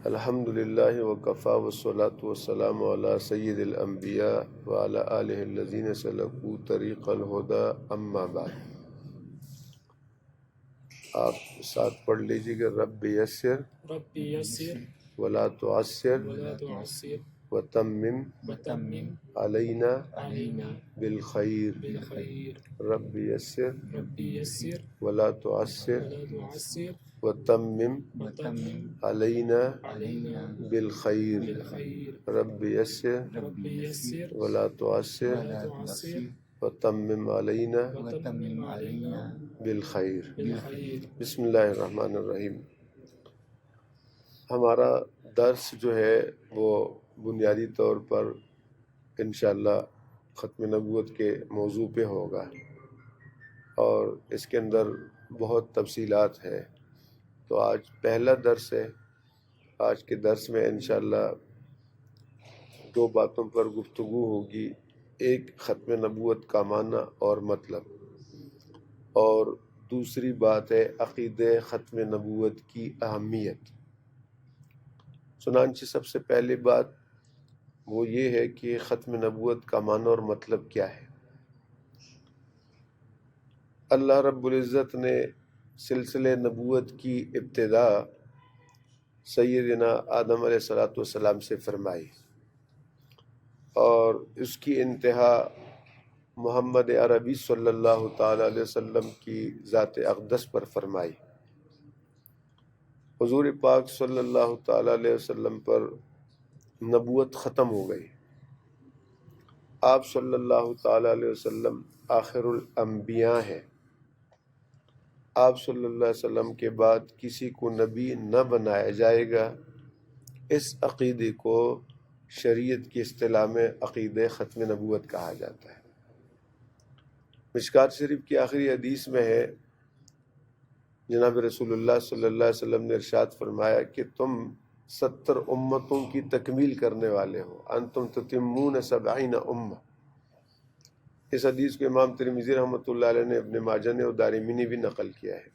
الحمد للہ وکفا والصلاة والسلام علی سید الانبیاء وعلی آلہ الذین سلکوا طریق الہدی اما بعد۔ آپ ساتھ پڑھ لیجیے کہ رب یسر رب یسر ولا تعسر ولا تعسر وتمم وتمم علینا علينا بالخیر۔ بالخير رب یسر رب يسر ولا تعسر ولا تعسر وتمم وتمم علینا علينا بالخیر۔ بالخير رب یسر رب يسر ولا تعسر ولا تعسر وتمم علینا وتمم علينا بالخیر۔ بالخير بسم اللہ الرحمن الرحیم۔ ہمارا درس جو ہے وہ بنیادی طور پر انشاءاللہ ختم نبوت کے موضوع پہ ہوگا، اور اس کے اندر بہت تفصیلات ہیں۔ تو آج پہلا درس ہے۔ آج کے درس میں انشاءاللہ دو باتوں پر گفتگو ہوگی، ایک ختم نبوت کا معنی اور مطلب، اور دوسری بات ہے عقیدہ ختم نبوت کی اہمیت۔ چنانچہ سب سے پہلی بات وہ یہ ہے کہ ختم نبوت کا معنی اور مطلب کیا ہے۔ اللہ رب العزت نے سلسلہ نبوت کی ابتدا سیدنا آدم علیہ السلام سے فرمائی، اور اس کی انتہا محمد عربی صلی اللہ تعالی علیہ وسلم کی ذات اقدس پر فرمائی۔ حضور پاک صلی اللہ تعالی علیہ وسلم پر نبوت ختم ہو گئی۔ آپ صلی اللہ تعالی علیہ وسلم آخر الانبیاء ہیں۔ آپ صلی اللہ علیہ وسلم کے بعد کسی کو نبی نہ بنایا جائے گا۔ اس عقیدے کو شریعت کی اصطلاح میں عقیدہ ختم نبوت کہا جاتا ہے۔ مشکوٰۃ شریف کی آخری حدیث میں ہے، جناب رسول اللہ صلی اللہ علیہ وسلم نے ارشاد فرمایا کہ تم 70 امتوں کی تکمیل کرنے والے ہو، انتم تتمون 70 امہ۔ اس حدیث کو امام ترمذی رحمۃ اللہ علیہ نے، ابن ماجہ نے اور دارمی نے بھی نقل کیا ہے،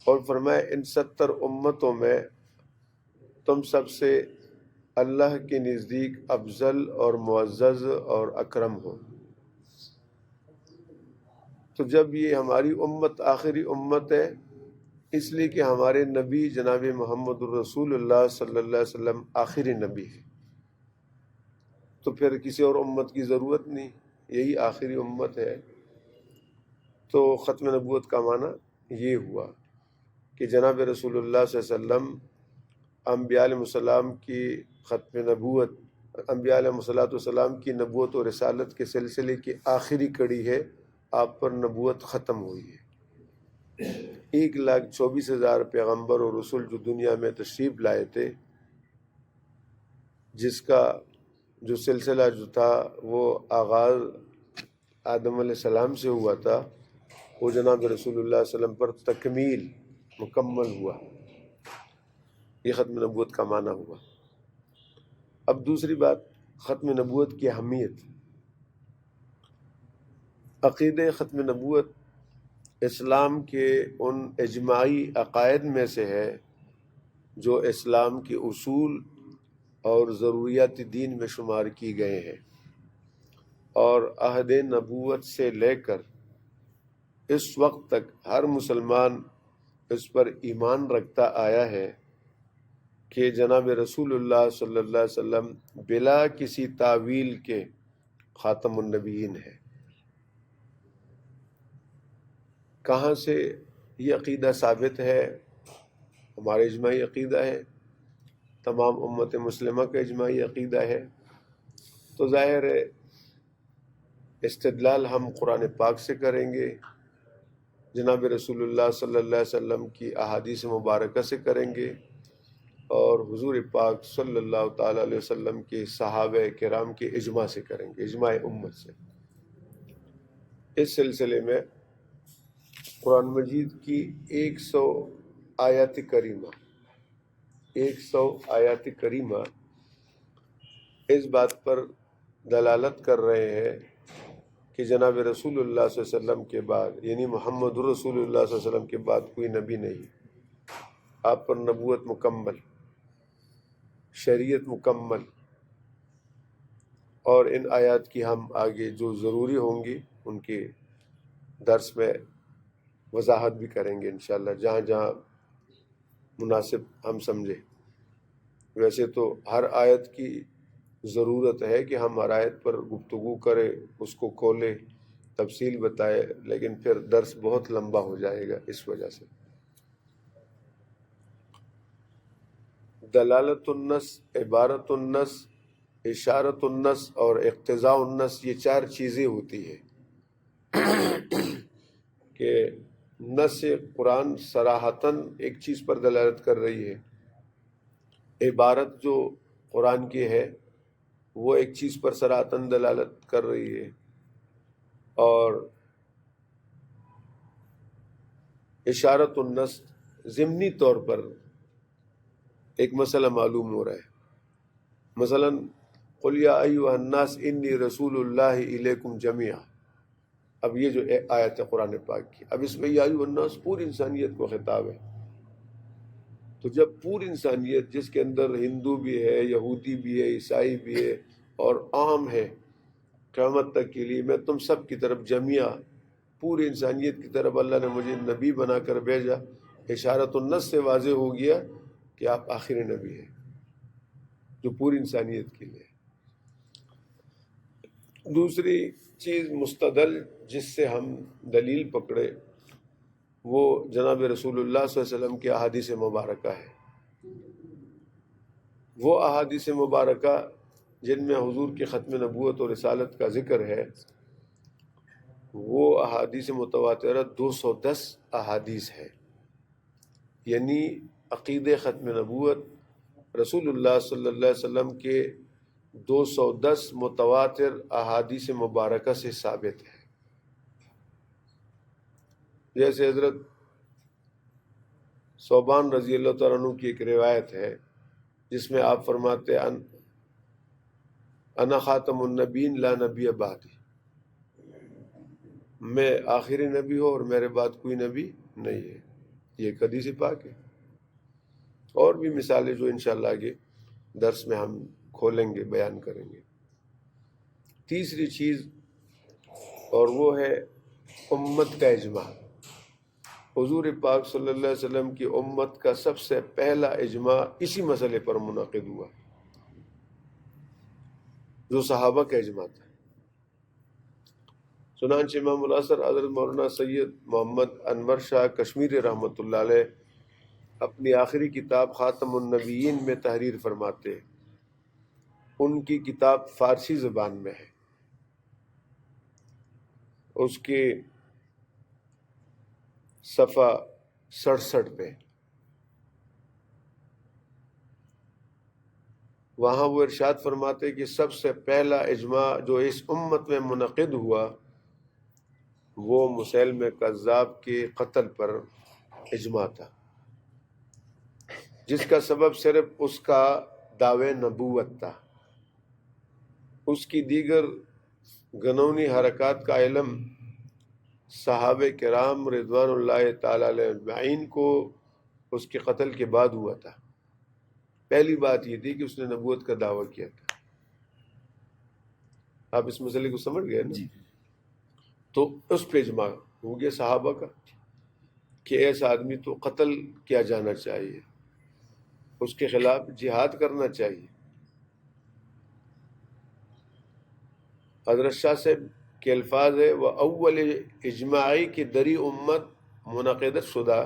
اور فرمایا ان 70 امتوں میں تم سب سے اللہ کے نزدیک افضل اور معزز اور اکرم ہو۔ تو جب یہ ہماری امت آخری امت ہے، اس لیے کہ ہمارے نبی جناب محمد الرسول اللہ صلی اللہ علیہ وسلم آخری نبی ہے، تو پھر کسی اور امت کی ضرورت نہیں، یہی آخری امت ہے۔ تو ختم نبوت کا معنی یہ ہوا کہ جناب رسول اللہ صلی اللہ علیہ وسلم انبیاء علیہ السلام کی ختم نبوت، انبیاء علیہ السلام کی نبوت و رسالت کے سلسلے کی آخری کڑی ہے۔ آپ پر نبوت ختم ہوئی ہے۔ 1,24,000 پیغمبر اور رسول جو دنیا میں تشریف لائے تھے، جس کا جو سلسلہ جو تھا وہ آغاز آدم علیہ السلام سے ہوا تھا، وہ جناب رسول اللہ صلی اللہ علیہ وسلم پر تکمیل مکمل ہوا۔ یہ ختم نبوت کا معنی ہوا۔ اب دوسری بات، ختم نبوت کی اہمیت۔ عقیدہ ختم نبوت اسلام کے ان اجماعی عقائد میں سے ہے جو اسلام کے اصول اور ضروریات دین میں شمار کی گئے ہیں، اور عہد نبوت سے لے کر اس وقت تک ہر مسلمان اس پر ایمان رکھتا آیا ہے کہ جناب رسول اللہ صلی اللہ علیہ وسلم بلا کسی تعویل کے خاتم النبیین ہے۔ کہاں سے یہ عقیدہ ثابت ہے؟ ہمارا اجماعی عقیدہ ہے، تمام امت مسلمہ کا اجماعی عقیدہ ہے۔ تو ظاہر ہے استدلال ہم قرآن پاک سے کریں گے، جناب رسول اللہ صلی اللہ علیہ وسلم کی احادیث مبارکہ سے کریں گے، اور حضور پاک صلی اللہ تعالی علیہ وسلم کے صحابہ کرام کے اجماع سے کریں گے، اجماع امت سے۔ اس سلسلے میں قرآن مجید کی 100 آیات کریمہ 100 آیات کریمہ اس بات پر دلالت کر رہے ہیں کہ جناب رسول اللہ صلی اللہ علیہ وسلم کے بعد، یعنی محمد رسول اللہ صلی اللہ علیہ وسلم کے بعد کوئی نبی نہیں۔ آپ پر نبوت مکمل، شریعت مکمل، اور ان آیات کی ہم آگے جو ضروری ہوں گی ان کی درس میں وضاحت بھی کریں گے انشاءاللہ، جہاں جہاں مناسب ہم سمجھیں۔ ویسے تو ہر آیت کی ضرورت ہے کہ ہم ہر آیت پر گفتگو کریں، اس کو کھولیں، تفصیل بتائے، لیکن پھر درس بہت لمبا ہو جائے گا اس وجہ سے۔ دلالت النص، عبارت النص، اشارت النص اور اقتضاء النص، یہ چار چیزیں ہوتی ہیں کہ نص قرآن صراحتاً ایک چیز پر دلالت کر رہی ہے، عبارت جو قرآن کی ہے وہ ایک چیز پر صراحتاً دلالت کر رہی ہے، اور اشارت النص ضمنی طور پر ایک مسئلہ معلوم ہو رہا ہے۔ مثلا قل یا ایھا الناس انی رسول اللہ الیکم جمیعا، اب یہ جو آیت ہے قرآن پاک کی، اب اس میں یا ایھا الناس پوری انسانیت کو خطاب ہے۔ تو جب پوری انسانیت جس کے اندر ہندو بھی ہے، یہودی بھی ہے، عیسائی بھی ہے، اور عام ہے قیامت تک کے لیے، میں تم سب کی طرف جمیعا، پوری انسانیت کی طرف اللہ نے مجھے نبی بنا کر بھیجا، اشارت النص سے واضح ہو گیا کہ آپ آخری نبی ہیں جو پوری انسانیت کے لیے۔ دوسری چیز مستدل جس سے ہم دلیل پکڑے وہ جناب رسول اللہ صلی اللہ علیہ وسلم کی احادیث مبارکہ ہے۔ وہ احادیث مبارکہ جن میں حضور کی ختم نبوت اور رسالت کا ذکر ہے، وہ احادیث متواترہ 210 احادیث ہے، یعنی عقید ختم نبوت رسول اللہ صلی اللہ علیہ وسلم کے 210 متواتر احادیث مبارکہ سے ثابت ہے۔ جیسے حضرت ثوبان رضی اللہ تعالیٰ عنہ کی ایک روایت ہے جس میں آپ فرماتے ہیں انا خاتم النبین لا نبی بعدی، میں آخری نبی ہوں اور میرے بعد کوئی نبی نہیں ہے، یہ ایک حدیث پاک ہے۔ اور بھی مثالیں جو انشاءاللہ آگے درس میں ہم کھولیں گے، بیان کریں گے۔ تیسری چیز اور وہ ہے امت کا اجماع۔ حضور پاک صلی اللہ علیہ وسلم کی امت کا سب سے پہلا اجماع اسی مسئلے پر منعقد ہوا جو صحابہ کا اجماع تھا۔ چنانچہ امام الاثر حضرت مولانا سید محمد انور شاہ کشمیری رحمۃ اللہ علیہ اپنی آخری کتاب خاتم النبیین میں تحریر فرماتے ہیں۔ ان کی کتاب فارسی زبان میں ہے، اس کے صفحہ 67 پہ وہاں وہ ارشاد فرماتے کہ سب سے پہلا اجماع جو اس امت میں منعقد ہوا وہ مسیلمہ کذاب کے قتل پر اجماع تھا، جس کا سبب صرف اس کا دعوی نبوت تھا۔ اس کی دیگر گنونی حرکات کا علم صحابہ کرام رضوان اللہ تعالی علیہ اجمعین کو اس کے قتل کے بعد ہوا تھا۔ پہلی بات یہ تھی کہ اس نے نبوت کا دعویٰ کیا تھا۔ آپ اس مسئلے کو سمجھ گئے نا؟ تو اس پہ اجماع ہو گیا صحابہ کا کہ ایسا آدمی تو قتل کیا جانا چاہیے، اس کے خلاف جہاد کرنا چاہیے۔ حضرت شاہ صاحب کے الفاظ ہے وہ اول اجماعی کی دری امت منعقدت شدہ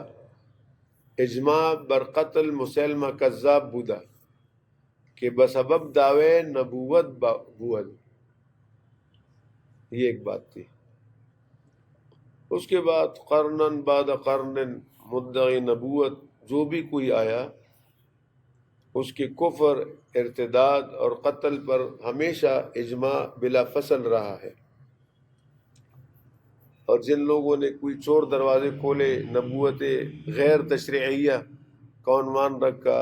اجماع بر قتل مسیلمہ کذاب بودا کہ بسبب دعوے نبوت بود، یہ ایک بات تھی۔ اس کے بعد قرنن بعد قرن مدعی نبوت جو بھی کوئی آیا اس کے کفر، ارتداد اور قتل پر ہمیشہ اجماع بلا فصل رہا ہے، اور جن لوگوں نے کوئی چور دروازے کھولے، نبوت غیر تشریعیہ کا عنوان رکھا،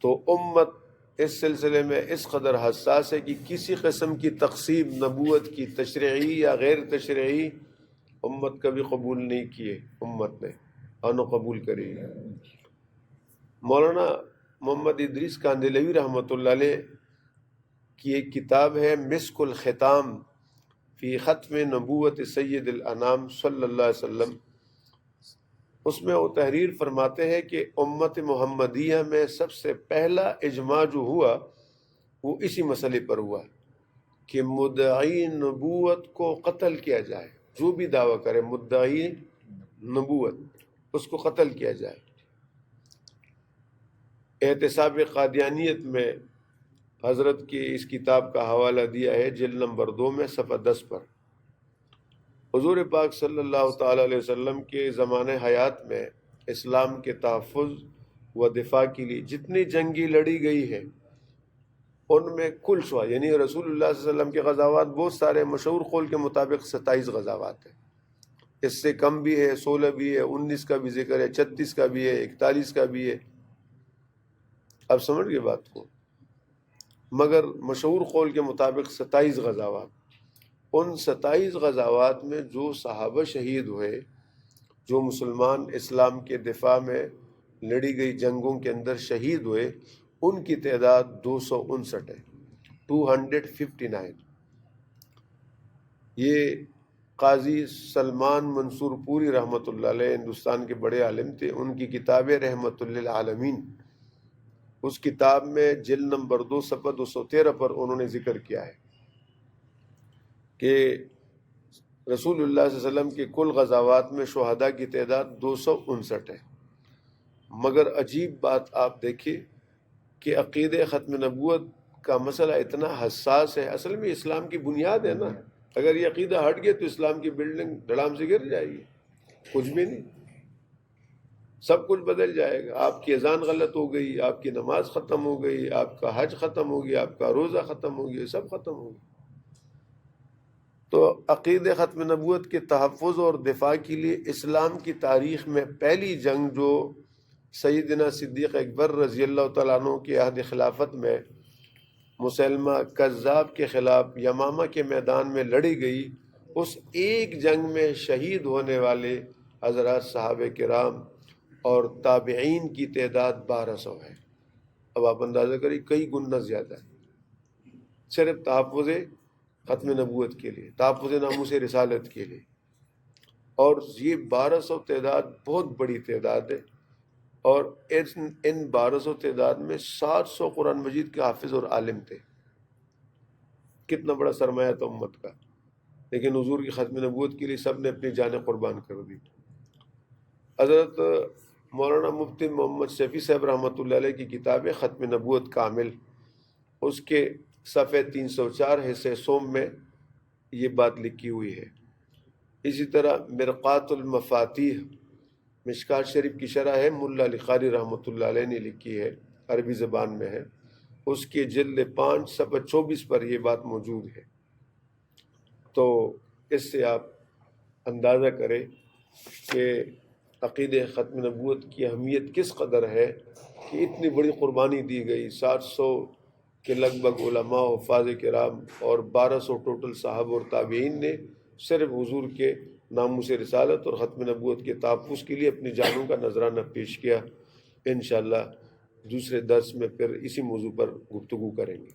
تو امت اس سلسلے میں اس قدر حساس ہے کہ کسی قسم کی تقسیم نبوت کی تشریعی یا غیر تشریعی امت کبھی قبول نہیں کیے امت نے۔ آن و قبول کرے گی۔ مولانا محمد ادریس کاندھلوی رحمۃ اللہ علیہ کی ایک کتاب ہے مسک الختام فی ختم نبوت سید الانام صلی اللہ علیہ وسلم، اس میں وہ تحریر فرماتے ہیں کہ امت محمدیہ میں سب سے پہلا اجماع جو ہوا وہ اسی مسئلے پر ہوا کہ مدعی نبوت کو قتل کیا جائے، جو بھی دعویٰ کرے مدعی نبوت اس کو قتل کیا جائے۔ احتساب قادیانیت میں حضرت کی اس کتاب کا حوالہ دیا ہے جلد نمبر 2 میں صفحہ 10 پر۔ حضور پاک صلی اللہ تعالی علیہ وسلم کے زمانہ حیات میں اسلام کے تحفظ و دفاع کے لیے جتنی جنگی لڑی گئی ہے ان میں کل شعا یعنی رسول اللہ صلی اللہ علیہ وسلم کے غزوات بہت سارے، مشہور قول کے مطابق 27 غزوات ہیں، اس سے کم بھی ہے، 16 بھی ہے، 19 کا بھی ذکر ہے، 36 کا بھی ہے، 41 کا بھی ہے۔ اب سمجھ گئے بات کو، مگر مشہور قول کے مطابق 27 غزوات۔ ان 27 غزوات میں جو صحابہ شہید ہوئے، جو مسلمان اسلام کے دفاع میں لڑی گئی جنگوں کے اندر شہید ہوئے، ان کی تعداد 259 ہے، 259۔ یہ قاضی سلمان منصور پوری رحمۃ اللہ علیہ ہندوستان کے بڑے عالم تھے، ان کی کتاب رحمت للعالمین، اس کتاب میں جلد نمبر 2 صفحہ 213 پر انہوں نے ذکر کیا ہے کہ رسول اللہ صلی اللہ علیہ وسلم کے کل غزوات میں شہداء کی تعداد 259 ہے۔ مگر عجیب بات آپ دیکھیں کہ عقید ختم نبوت کا مسئلہ اتنا حساس ہے، اصل میں اسلام کی بنیاد ہے نا، اگر یہ عقیدہ ہٹ گیا تو اسلام کی بلڈنگ دھڑام سے گر جائے گی، کچھ بھی نہیں، سب کچھ بدل جائے گا۔ آپ کی اذان غلط ہو گئی، آپ کی نماز ختم ہو گئی، آپ کا حج ختم ہو گیا، آپ کا روزہ ختم ہو گیا، سب ختم ہو گیا۔ تو عقید ختم نبوت کے تحفظ اور دفاع کے لیے اسلام کی تاریخ میں پہلی جنگ جو سیدنا صدیق اکبر رضی اللہ تعالیٰ عنہ کے عہد خلافت میں مسلمہ کذاب کے خلاف یمامہ کے میدان میں لڑی گئی، اس ایک جنگ میں شہید ہونے والے حضرات صحابہ کرام اور تابعین کی تعداد 1200 ہے۔ اب آپ اندازہ کریں کئی گنا زیادہ ہے، صرف تحفظ ختم نبوت کے لیے، تحفظ ناموس رسالت کے لیے، اور یہ 1200 تعداد بہت بڑی تعداد ہے، اور ان 1200 تعداد میں 700 قرآن مجید کے حافظ اور عالم تھے۔ کتنا بڑا سرمایہ تھا امت کا، لیکن حضور کی ختم نبوت کے لیے سب نے اپنی جانیں قربان کر دی۔ حضرت مولانا مفتی محمد شفیع صاحب رحمۃ اللہ علیہ کی کتاب ہے ختم نبوت کامل، اس کے صفحے 304 حصہ سوم میں یہ بات لکھی ہوئی ہے۔ اسی طرح مرقات المفاتیح مشکات شریف کی شرح ہے، ملا علی قاری رحمۃ اللہ علیہ نے لکھی ہے، عربی زبان میں ہے، اس کے جلد 5 صفحہ 24 پر یہ بات موجود ہے۔ تو اس سے آپ اندازہ کریں کہ عقید ختم نبوت کی اہمیت کس قدر ہے کہ اتنی بڑی قربانی دی گئی، 700 کے لگ بھگ علماء و حفاظ کرام اور 1200 ٹوٹل صحابہ اور تابعین نے صرف حضور کے ناموس رسالت اور ختم نبوت کے تحفظ کے لیے اپنی جانوں کا نذرانہ پیش کیا۔ انشاءاللہ دوسرے درس میں پھر اسی موضوع پر گفتگو کریں گے۔